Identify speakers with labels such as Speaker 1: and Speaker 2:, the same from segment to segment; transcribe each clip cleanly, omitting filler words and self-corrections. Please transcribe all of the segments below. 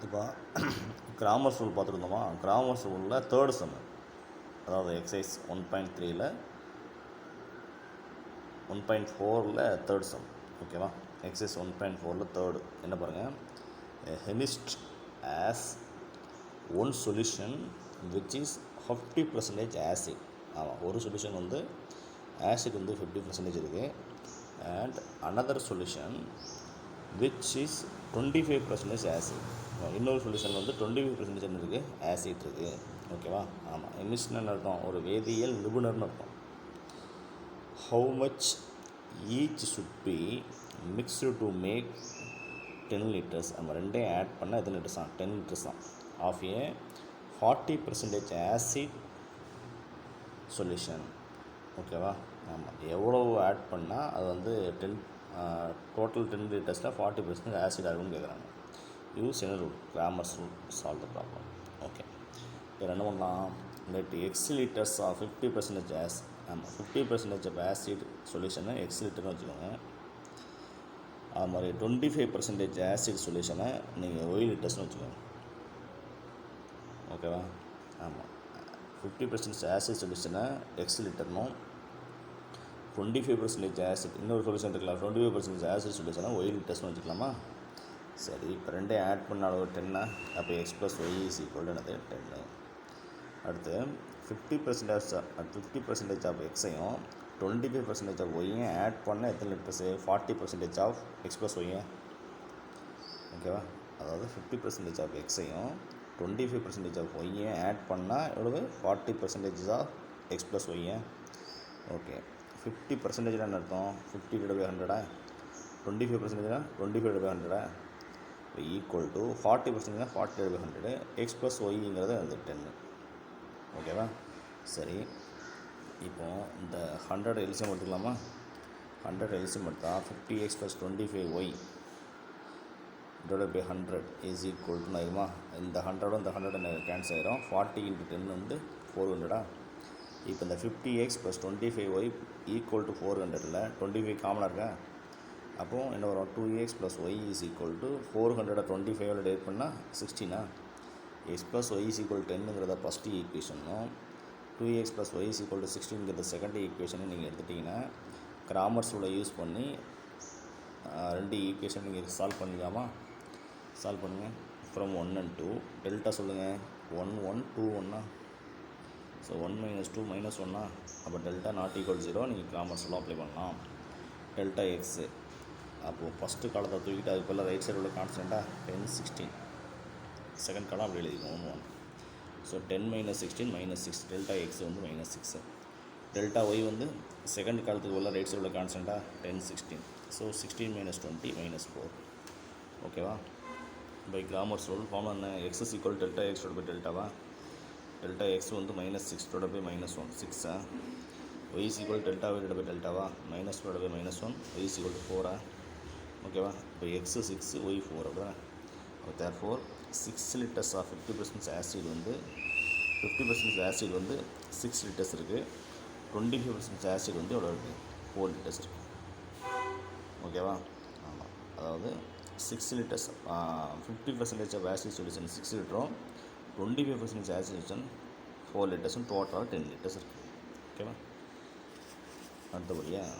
Speaker 1: இப்போ Cramer rule பார்த்துருந்தோமா? Cramer ரூலில் தேர்டு சம், அதாவது எக்ஸசைஸ் 1.3ல் 1.4ல் தேர்ட் சம். ஓகேவா? எக்ஸசைஸ் 1.4ல் தேர்டு என்ன பாருங்கள், chemist has one solution which is 50% acid. ஆமாம், ஒரு சொல்யூஷன் வந்து ஆசிட் வந்து 50% இருக்குது. And another solution which is 25% acid. இன்னொரு சொல்யூஷன் வந்து 25% என்ன இருக்குது, ஆசிட் இருக்குது. ஓகேவா? ஆமாம், எமிஸ்ட்னு அர்த்தம் ஒரு வேதியியல் நிபுணர்னு அர்த்தம். How much each should be mixed to make 10 liters. நம்ம ரெண்டையும் ஆட் பண்ணால் எத்தனை லிட்டர்ஸ் தான்? 10 liters தான். Of a 40% acid solution. ஓகேவா? ஆமாம், எவ்வளோ ஆட் பண்ணால் அது வந்து டோட்டல் 10 liters 40% ஆசிட் ஆகும்னு கேட்குறாங்க. யூஸ் என்ன rule? Cramer's rule. Solve the problem. Okay, இப்போ என்ன பண்ணலாம்? லெட் எக்ஸ் லிட்டர்ஸ் ஆஃப் 50% ஆமாம், 50% ஆஃப் ஆசிட் சொல்யூஷனை எக்ஸ் லிட்டர்னு வச்சுக்கோங்க. அது மாதிரி 25% ஆசிட் சொல்யூஷனை நீங்கள் ஒய் லிட்டர்ஸ்னு வச்சுக்கோங்க. ஓகேவா? ஆமாம், 50% ஆசிட் சொல்யூஷனை எக்ஸ் லிட்டர்னும், 25% ஆசிட் இன்னொரு சொல்யூஷன் இருக்கலாம், 25% ஆசிட் சொல்யூஷனை ஒய் லிட்டர்ஸ்னு வச்சுக்கலாமா? சரி, இப்போ ரெண்டையும் ஆட் பண்ண அளவு 10. அப்போ x plus y is equal என்னது? 10. அடுத்து 50% ஆஃப் எக்ஸையும் 25% ஆஃப் ஒய்யும் ஆட் பண்ணால் எத்தனை லிட்டர்ஸு? 40% ஆஃப் எக்ஸ் ப்ளஸ் ஒய்யை. ஓகேவா? அதாவது 50% ஆஃப் எக்ஸையும் 25% ஆஃப் ஒய்யும் ஆட் பண்ணால் எவ்வளவு? 40% ஆஃப் எக்ஸ் ப்ளஸ் ஒய்யை. ஓகே, 50% என்ன அர்த்தம்? 50/100. 25% 25/100 ஈக்குவல் டு 40% 40/100. எக்ஸ் ப்ளஸ் ஒய்ங்கிறது வந்து 10. ஓகேவா? சரி, இப்போது இந்த 100 எல்சிஎம் எடுத்துக்கலாமா? 100 எல்சிஎம் எடுத்தால் 50x + 25y / 100 is equal to ஆகுமா? இந்த 100 இந்த 100 கேன்சல் ஆகிடும். 40 × 10 வந்து 400. இப்போ இந்த 50x + 25y ஈக்குவல் டு 400ல் 25 காமனாக இருக்கா? அப்போது என்ன வரும்? 2x + y is equal to 400 25 divide பண்ணால் 16. x + y இஸ் ஈக்குவல் 10ங்கிறத ஃபஸ்ட்டு ஈக்குவேஷனும் 2x + y is equal to 16ங்கிறத செகண்ட் ஈக்குவேஷனை நீங்கள் எடுத்துட்டிங்கன்னா கிராமர்ஸ் ரூலை யூஸ் பண்ணி ரெண்டு ஈக்குவேஷன் நீங்கள் சால்வ் பண்ணிக்கலாமா? சால்வ் பண்ணுங்கள். ஃப்ரம் 1 and 2 டெல்டா சொல்லுங்கள். 1 1 2 1. ஸோ 1 - 2 - 1. அப்போ டெல்டா நாட் ஈக்குவல் 0. நீங்கள் கிராமர்ஸ் ரூலை அப்ளை பண்ணலாம். டெல்டா எக்ஸு, அப்போது ஃபஸ்ட்டு காலத்தை தூக்கிட்டு அதுக்கு பதில் ரைட் சைடு உள்ள கான்ஸ்டண்ட்டாக 10 16. செகண்ட் காலம் அப்படி எழுதிக்கும் 1 1. ஸோ 10 - 16 - 6. டெல்டா எக்ஸ் வந்து -6. டெல்டா ஒய் வந்து செகண்ட் காலத்துக்கு உள்ள ரைட் சைடு உள்ள கான்ஸ்டண்ட்டாக 10 16. ஸோ 16 - 20 -4. ஓகேவா? பை கிராமர்ஸ் ரூல் ஃபார்ம் என்ன? X is equal delta x / டெல்டாவா? டெல்டா எக்ஸ் வந்து -6 / -1 6. y is equal to delta y / delta minus 2 / -1 y is equal to 4. ஓகேவா? இப்போ x 6 y 4 அப்படின்னா தேர்ஃபோர் 6 liters ஆஃப் 50% ஆசிட் வந்து 50% ஆசிட் வந்து 6 liters இருக்குது. 25% acid வந்து எவ்வளோ இருக்குது? 4 liters இருக்குது. ஓகேவா? ஆமாம், அதாவது 6 liters 50% ஆஃப் ஆசிட் சொல்யூஷன் 6 லிட்டரும் 25% ஆசிட் சொல்யூஷன் 4 லிட்டர்ஸும் டோட்டலாக 10 liters இருக்குது. ஓகேவா? அடுத்தபடியாக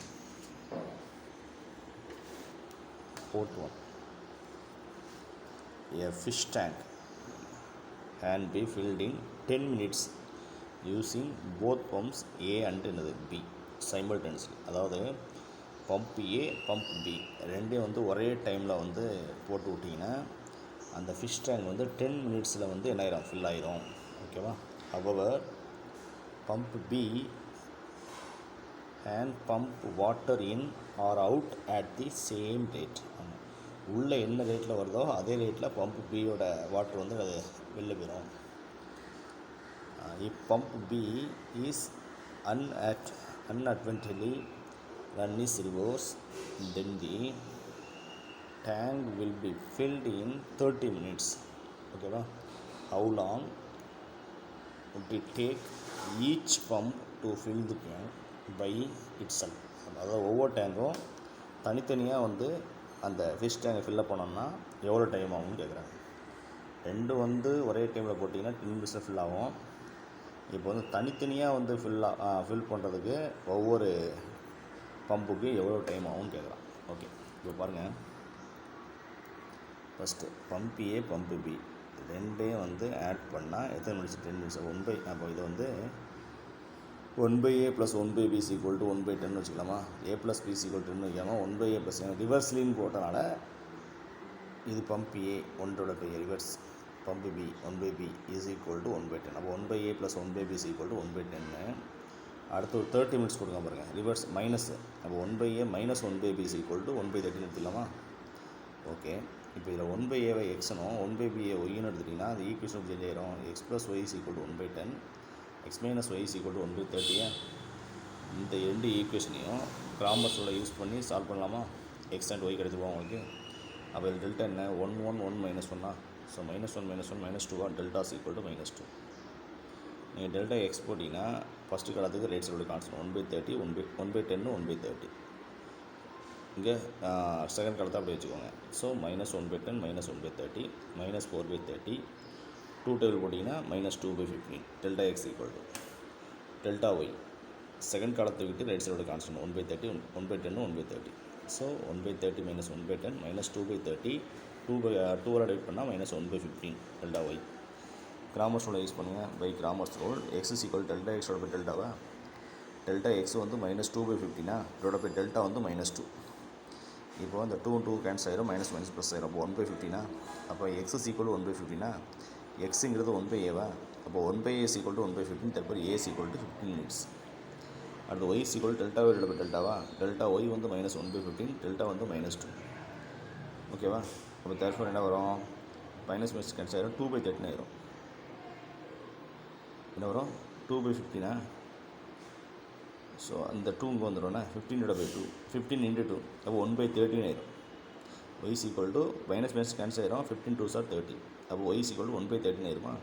Speaker 1: Fourth one, a fish tank can be filled in 10 minutes using both pumps A and B simultaneously. அதாவது பம்ப் ஏ பம்ப் பி ரெண்டையும் வந்து ஒரே டைமில் வந்து போட்டு விட்டிங்கன்னா அந்த ஃபிஷ் டேங்க் வந்து 10 minutesல வந்து என்ன ஆயிரும்? ஃபில் ஆயிரும். ஓகேவா? however pump B and pump water in or out at the same rate. உள்ளே என்ன ரேட்டில் வருதோ அதே ரேட்டில் பம்ப் பியோட வாட்டர் வந்து அது வெளில போயிடும். If pump P is unadvently run is reverse, then the tank will be filled in 30 minutes. ஓகேவா? how long would it take each pump to fill the tank by itself? அதாவது ஒவ்வொரு டேங்கும் தனித்தனியாக வந்து அந்த ஃபிஷ் டேங்கை ஃபில்லப் பண்ணோம்னா எவ்வளோ time ஆகும்னு கேட்குறாங்க. ரெண்டும் வந்து ஒரே டைமில் போட்டிங்கன்னா 10 மினிட்ஸில் ஃபில் ஆகும். இப்போ வந்து தனித்தனியாக வந்து ஃபில் பண்ணுறதுக்கு ஒவ்வொரு பம்புக்கு எவ்வளோ டைம் ஆகும்னு கேட்குறான். ஓகே, இப்போ பாருங்கள். ஃபஸ்ட்டு பம்ப் ஏ பம்பு பி ரெண்டையும் வந்து ஆட் பண்ணால் எத்தனை மினிட்ஸ்? 10 மினிட்ஸ். அப்போ இது வந்து 1/a + 1/b = 1/10 வச்சுக்கலாமா? a + b = 10 வைக்காமல் 1/a + ரிவர்ஸ்லின்னு போட்டனால இது பம்ப் ஏ 1/10 ரிவர்ஸ், பம்பு பி 1/b = 1/10. அப்போ 1/a + 1/b = 1/10. அடுத்து ஒரு 30 மினிட்ஸ் கொடுங்க பாருங்கள், ரிவர்ஸ் மைனஸ். அப்போ 1/a - 1/b = 1/30 எடுத்துக்கலாமா? ஓகே, இப்போ இதில் 1/a எக்ஸ்னும் 1/b ஒய்ன்னு எடுத்துட்டிங்கன்னா அது ஈக்குவேஷன் சேஞ்ச் ஆயிரும். x + y = 1/10, x - y = 1/30. இந்த 2 ஈக்குவேஷனையும் கிராமர்ஸ் ரூலை யூஸ் பண்ணி சால்வ் பண்ணலாமா? x and y கிடைச்சிருவோம் உங்களுக்கு. அப்போ இதில் டெல்டா என்ன? 1 1 1 -1. So -1 -1 -2 delta = -2. நீங்கள் டெல்டா எக்ஸ் போட்டிங்கன்னா ஃபஸ்ட்டு காலத்துக்கு ரேட் சைடு கான்ஸ்டன்ட் 1/30, 1/10, 1/30. இங்கே செகண்ட் காலத்தை அப்படி வச்சுக்கோங்க. ஸோ -1/10 -1/30 -4/30. 2 டேபிள் போட்டிங்கன்னா -2/15. Delta x = delta y. Second காலத்தை விட்டு ரைட் சைடோட கான்ஸ்டன்ட் 1/30, 1/10, 1/30. ஸோ 1/30 - 1/10 -2/30. 2 டிவைட் பண்ணால் -1/15 டெல்டா ஒய். கிராமர்ஸ் ரூலை யூஸ் பண்ணுங்கள். By Cramer's rule x = delta எக்ஸோட பை டெல்டாவா? டெல்டா எக்ஸ் வந்து -2/15 இதோட பை டெல்டா வந்து -2. இப்போ அந்த 2 2 கேன்சல் ஆயிரும், மைனஸ் மைனஸ் ப்ளஸ் ஆயிரும். அப்போ 1/15. அப்போ x = 1/15. எக்ஸுங்கிறது 1/a. அப்போ 1/a = 1/15. தற்போது a = 15 மினிட்ஸ். அடுத்து y = டெல்டா ஒய் பை டெல்டாவா? டெல்டா ஒய் வந்து -1/15, டெல்டா வந்து -2. ஓகேவா? அப்போ தற்போது என்ன வரும்? மைனஸ் மைனஸ் கேன்சல் ஆயிரும், 2/30 ஆயிரும். என்ன வரும்? 2/15. ஸோ அந்த 2 இங்கே வந்துடும்னா 15/2, 15 × 2. அப்போ 1/13 ஆயிரும். y = மைனஸ் மைனஸ் கேன்சல் ஆயிரும், 15 2s are 30. அப்போ y = 1/13 ஆயிருமா?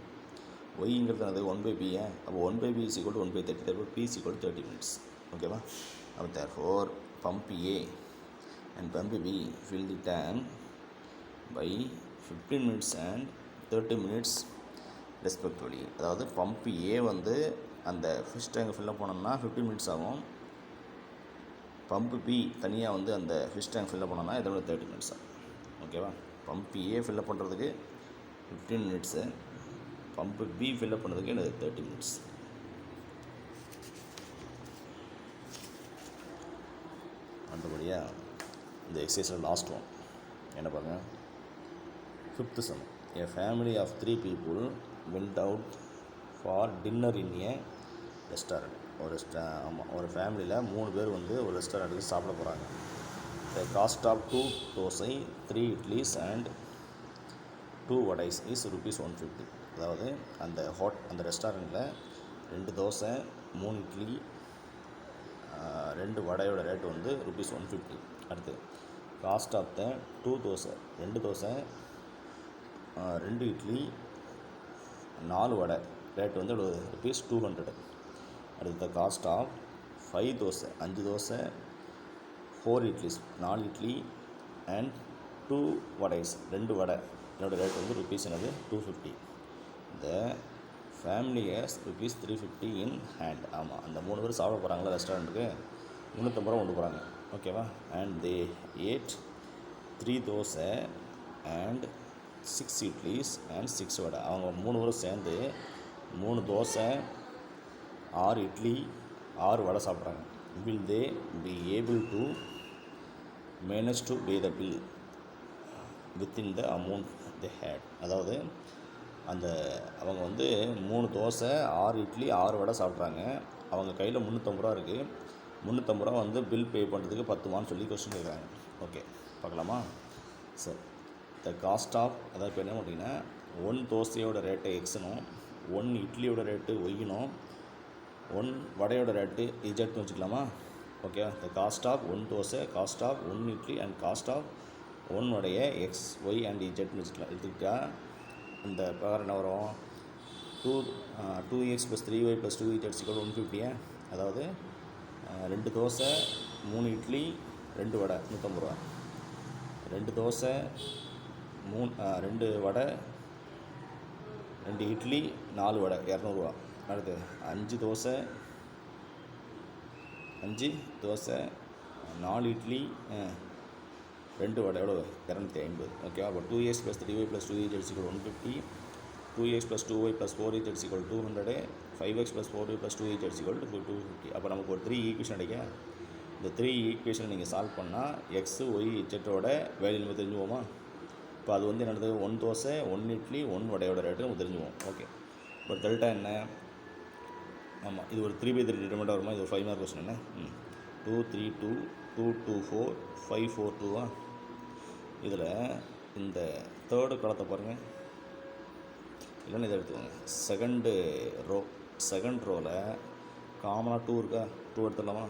Speaker 1: yங்கிறது அது 1/b. அப்போ 1/b = 1/30. therefore p = 30 minutes. ஓகேவா? அப்போ therefore pump A and pump B fill the tank by 15 minutes and 30 minutes respectively. அதாவது பம்ப் ஏ வந்து அந்த ஃபிஷ் டேங்கை ஃபில்லப் பண்ணோம்னா 15 மினிட்ஸ் ஆகும். பம்பு பி தனியாக வந்து அந்த ஃபிஷ் டேங்க் ஃபில்லப் பண்ணோம்னா இதோட 30 மினிட்ஸ் ஆகும். ஓகேவா? பம்ப் ஏ ஃபில்லப் பண்ணுறதுக்கு 15 மினிட்ஸு, பம்பு பி ஃபில்லப் பண்ணுறதுக்கு எனக்கு 30 மினிட்ஸ். அடுத்தபடியாக இந்த எக்ஸசைஸில் லாஸ்ட் ஒன் என்ன பாருங்கள். 5th sum. A family of 3 people went out for dinner in a restaurant. ஒரு ஃபேமிலியில் 3 பேர் வந்து ஒரு ரெஸ்டாரண்ட்டுக்கு சாப்பிட போகிறாங்க. The cost of 2 dosa, 3 idlis and 2 vadas is ₹150. அதாவது அந்த ரெஸ்டாரண்ட்டில் 2 தோசை, 3 இட்லி, 2 வடையோட ரேட்டு வந்து ₹150. அடுத்து cost of the 2 dosa, 2 dosa, 2 idli, 4 vada rate வந்து ₹200. அடுத்த cost of 5 dosa, 5 dosa, 4 idlis, 4 idli and 2 vadas, 2 vada என்னோடய ரேட் வந்து ₹250. இந்த ஃபேமிலி ஹேஸ் ₹350 இன் ஹேண்ட். ஆமாம், அந்த 3 பேர் சாப்பிட போகிறாங்களா ரெஸ்டாரண்ட்டுக்கு, ₹350 கொண்டு போகிறாங்க. ஓகேவா? And they ate 3 dosa and 6 idlis and 6 vada. அவங்க 3 பேரும் சேர்ந்து 3 தோசை, 6 இட்லி, 6 வடை சாப்பிட்றாங்க. Will they be able to manage to pay the bill within the amount they had. அதாவது அவங்க வந்து 3 தோசை, 6 இட்லி, 6 வடை சாப்பிட்றாங்க. அவங்க கையில் ₹350 இருக்குது. ₹350 வந்து பில் பே பண்ணுறதுக்கு 10 சொல்லி கொஸ்டின் கேட்குறாங்க. ஓகே, பார்க்கலாமா? சரி, த காஸ்ட் ஆஃப், அதாவது இப்போ என்ன பண்ணிங்கன்னா 1 தோசையோட ரேட்டு எக்ஸுனும், 1 இட்லியோட ரேட்டு ஒய்யணும், 1 வடையோட ரேட்டு இஜெட்னு வச்சுக்கலாமா? Okay, the cost of 1 dosa, cost of 1 idli and cost of 1 வடைய எக்ஸ், ஒய் அண்ட் இஜெட்னு வச்சுக்கலாம். எடுத்துக்கிட்டா இந்த பிரகாரம் என்ன வரும்? 2x + 3y + 2z = 150. அதாவது 2 தோசை, 3 இட்லி, 2 வடை ₹150. 2 தோசை, 2 வடை, 2 இட்லி 4 வடை 200 அடுத்து 5 தோசை 4 இட்லி 2 வடை எவ்வளோ 250 ஓகேவா. அப்போ 2x + 3y + 2z = 150, 2x + 2y + 4z = 200, 5x + 4y + 2z = 250. அப்போ நமக்கு ஒரு 3 ஈக்குவேஷன் கிடைக்கும். இந்த 3 ஈக்குவேஷன் நீங்கள் சால்வ் பண்ணால் எக்ஸ் ஒய் இஜெட்டோட வேல்யூ நம்ம தெரிஞ்சுவோமா. இப்போ அது வந்து என்னது 1 தோசை 1 இட்லி 1 வடையோட ரேட்டு நம்ம தெரிஞ்சுவோம். ஓகே, இப்போ டெல்டா என்ன? ஆமாம், இது ஒரு 3/3 டிட்டர்மெண்ட்டாக வருமா? இது ஒரு 5 மார்க் கொஸ்டின். என்ன 2 3 2 2 2 4 5 4 2 இதில் இந்த தேர்டு காலத்தை பாருங்கள், இல்லைன்னு இதை எடுத்துக்கோங்க. செகண்ட் ரோவில் காமனாக 2 இருக்கா, 2 எடுத்துடலாமா?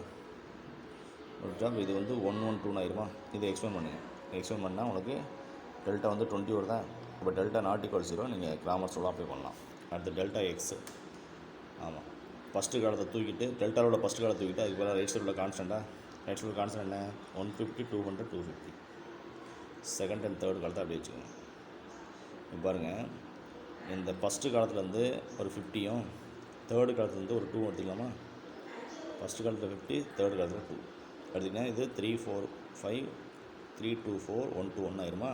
Speaker 1: ஜாப் இது வந்து 1 1 2 ஆயிருமா. இதை எக்ஸ்பிளைன் பண்ணுங்கள். எக்ஸ்பிளைன் பண்ணால் உனக்கு டெல்டா வந்து 20 வருதா. இப்போ டெல்டா = 0 நீங்கள் கிராமர் சொல்ல அப்ளை பண்ணலாம். அடுத்து டெல்டா எக்ஸு. ஆமாம், ஃபஸ்ட்டு காலத்தை தூக்கிட்டு டெல்டாவோட ஃபஸ்ட்டு காலத்தை தூக்கிட்டு அதுக்கு பதிலாக ரைட் சைடில் கான்ஸ்டண்ட்டாக. ரைட் சைடில் கான்ஸ்டன்ட் என்ன? 150 200 250. செகண்ட் அண்ட் தேர்ட் காலத்தை அப்படி வச்சுக்கோங்க. இப்போ பாருங்கள், இந்த ஃபஸ்ட்டு காலத்துலேருந்து ஒரு 50யும் தேர்டு காலத்துலேருந்து ஒரு 2 எடுத்துக்கலாமா. ஃபஸ்ட்டு காலத்தில் 50, தேர்டு காலத்தில் 2 எடுத்திங்கன்னா இது 3 4 5 3 2 4 1 2 1 ஆயிருமா.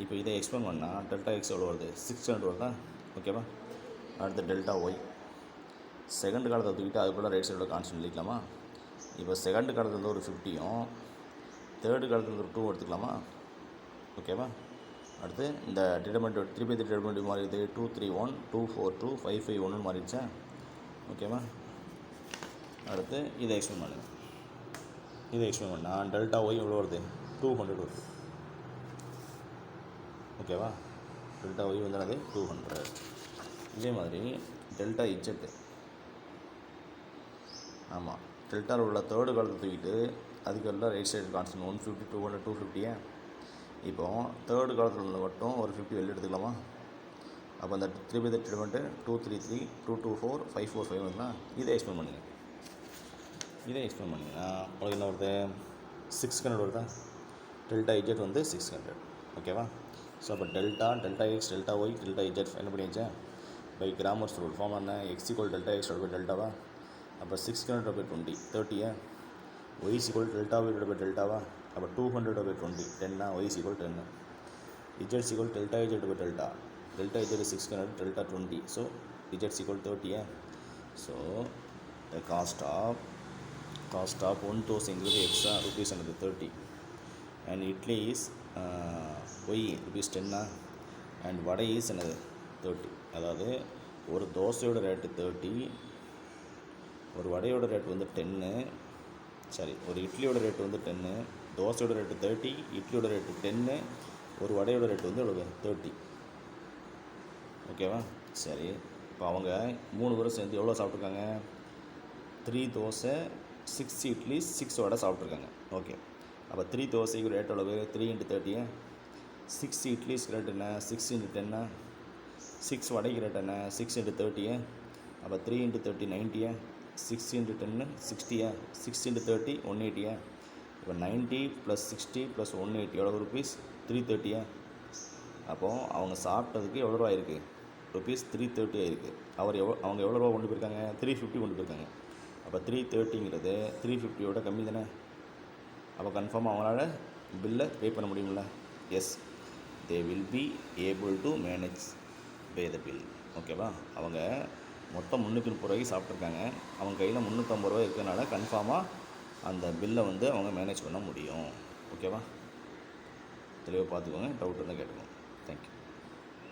Speaker 1: இப்போ இதை எக்ஸ்பிளைன் பண்ணால் டெல்டா எக்ஸ் எவ்வளோ வருது? 600 வருதா. ஓகேவா. அடுத்து டெல்டா ஒய் செகண்ட் காலத்தை தூக்கிட்டு அதுக்குள்ளே ரைட் சைடில் கான்ஸ்டன்ட் எழுதிக்கலாமா. இப்போ செகண்ட் காலத்துலேருந்து ஒரு 50யும் தேர்டு காலத்துலேருந்து ஒரு 2 எடுத்துக்கலாமா. ஓகேவா. அடுத்து இந்த டிட்டர்மெண்ட் 3/3 டிட்டர்மெண்ட் மாறிடுது. 2 3 1 2 4 2 5 5 1 மாறிடுச்சா. ஓகேவா. அடுத்து இதை எக்ஸ்பிளைன் பண்ணுங்கள். இதை எக்ஸ்பிளைன் பண்ணால் டெல்டா ஒய் எவ்வளோ வருது? 200 வருது. ஓகேவா. டெல்டா ஒய் வந்து அது 200. இதே மாதிரி டெல்டா இஜெட்டு. ஆமாம், டெல்டாவில் உள்ள தேர்டு காலத்தை தூக்கிட்டு அதுக்கு எல்லாம் ரைட் சைடு கான்ஸ்டன்ட் 150 200 250. இப்போது தேர்டு காலத்தில் உள்ள மட்டும் ஒரு 50 வெளியே எடுத்துக்கலாமா. அப்போ அந்த 3/3 டிட்டர்மெண்ட்டு 2 3 3 2 2 4 5 4 5 வருதுன்னா இதை எக்ஸ்பிளைன் பண்ணுங்கள். இதை எக்ஸ்பிளைன் பண்ணிங்கன்னா உங்களுக்கு என்ன வருது? 600 வருதா. டெல்டா இஜெட் வந்து 600. ஓகேவா. ஸோ அப்போ delta x delta y delta z என்ன பண்ணியாச்சா. பை கிராமர்ஸ் ரூல் ஃபார்ம் என்ன? எக்ஸ் = டெல்டா எக்ஸ் / டெல்டாவா. அப்போ 600/20 30. ஒய் = டெல்டா ஒய் டெல்டாவா. அப்போ 200/20 10. Y = 10. Z = delta z delta. Delta z 600 delta 20. So z = 30. So the cost of 1 தோசைங்கிறது எக்ஸா rupees 30 and idli is y rupees 10 and vada is என்னது 30. அதாவது ஒரு தோசையோட ரேட்டு 30, ஒரு வடையோட ரேட் வந்து 10. சரி, ஒரு இட்லியோட ரேட்டு வந்து 10, தோசையோட ரேட்டு 30, இட்லியோட ரேட்டு 10, ஒரு வடையோட ரேட்டு வந்து எவ்வளோ 30. ஓகேவா. சரி, இப்போ அவங்க 3 பேரும் சேர்ந்து எவ்வளோ சாப்பிட்ருக்காங்க? 3 தோசை 6 இட்லி 6 வடை சாப்பிட்ருக்காங்க. ஓகே, அப்போ 3 தோசைக்கு ரேட் எவ்வளவு? 3 × 30. 6 இட்லிஸ்க்கு ரேட் என்ன? 6 × 10. 6 வடைக்கு ரேட் என்ன? 6 × 30. அப்போ 3 × 30 90. 6 × 10 60. 6 × 30 180. இப்போ 90 + 60 + 180 எவ்வளோ rupees? 330. அப்போது அவங்க சாப்பிட்டதுக்கு எவ்வளோ ரூபா ஆயிருக்கு? rupees 330 ஆயிருக்கு. அவங்க எவ்வளோ ரூபா கொண்டு போயிருக்காங்க? 350 கொண்டு போயிருக்காங்க. அப்போ 330ங்கிறது 350யோட கம்மி தானே. அப்போ கன்ஃபார்மாக அவங்களால பில்லை பே பண்ண முடியுமில்ல. Yes, they will be able to manage pay the bill. ஓகேவா. அவங்க மொத்தம் 330 ரூபாய்க்கு சாப்பிட்ருக்காங்க. அவங்க கையில் 350 ரூபா இருக்கிறதுனால கன்ஃபார்மாக அந்த பில்லை வந்து அவங்க மேனேஜ் பண்ண முடியும். ஓகேவா. தெளிவாக பார்த்துக்கோங்க. டவுட் இருந்தால் கேட்டுக்கோங்க. தேங்க்யூ.